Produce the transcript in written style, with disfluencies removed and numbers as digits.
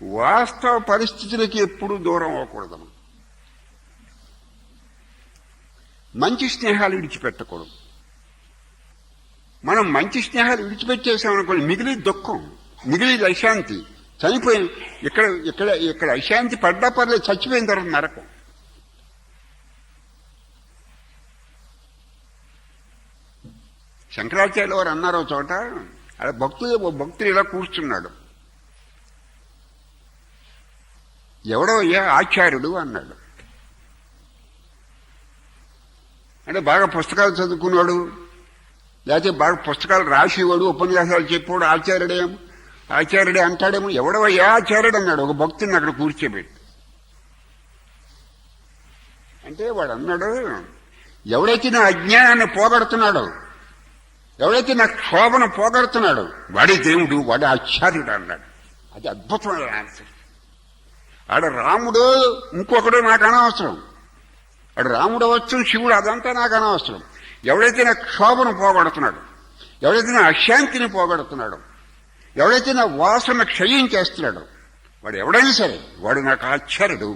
వాస్తవ పరిస్థితులకి ఎప్పుడూ దూరం అవ్వకూడదు. మంచి స్నేహాలు విడిచిపెట్టకూడదు. మనం మంచి స్నేహాలు విడిచిపెట్టేసామనుకోండి, మిగిలి దుఃఖం, మిగిలి అశాంతి. చనిపోయిన ఇక్కడ ఇక్కడ ఇక్కడ అశాంతి పడ్డా పర్లేదు, చచ్చిపోయిన తర్వాత నరకం. శంకరాచార్యుల వారు అన్నారు చోట, అలా భక్తుడు ఇలా కూర్చున్నాడు. ఎవడో అయ్యా ఆచార్యుడు అన్నాడు. అంటే బాగా పుస్తకాలు చదువుకున్నాడు, లేకపోతే బాగా పుస్తకాలు రాసేవాడు, ఉపన్యాసాలు చెప్పాడు, ఆచార్యుడే అంటాడేమో. ఎవడవయ్యా ఆచార్యుడు అన్నాడు ఒక భక్తుడిని అక్కడ కూర్చోబెట్టి. అంటే వాడు అన్నాడు, ఎవడైతే నా అజ్ఞానాన్ని పోగొడుతున్నాడో, ఎవడైతే నా క్షోభను పోగొడుతున్నాడో వాడే దేవుడు, వాడే ఆచార్యుడు అన్నాడు. అది అద్భుతమైన ఆన్సర్. ఆడ రాముడు ఇంకొకడు నాకు అనవసరం, ఆడు రాముడు అవచ్చు, శివుడు, అదంతా నాకు అనవసరం. ఎవడైతే నా క్షోభను పోగొడుతున్నాడు, ఎవడైతే నా అశాంతిని పోగొడుతున్నాడు, ఎవడైతే నా వాసన క్షయం చేస్తున్నాడో వాడు ఎవడైనా సరే వాడు నాకు ఆచార్యుడు.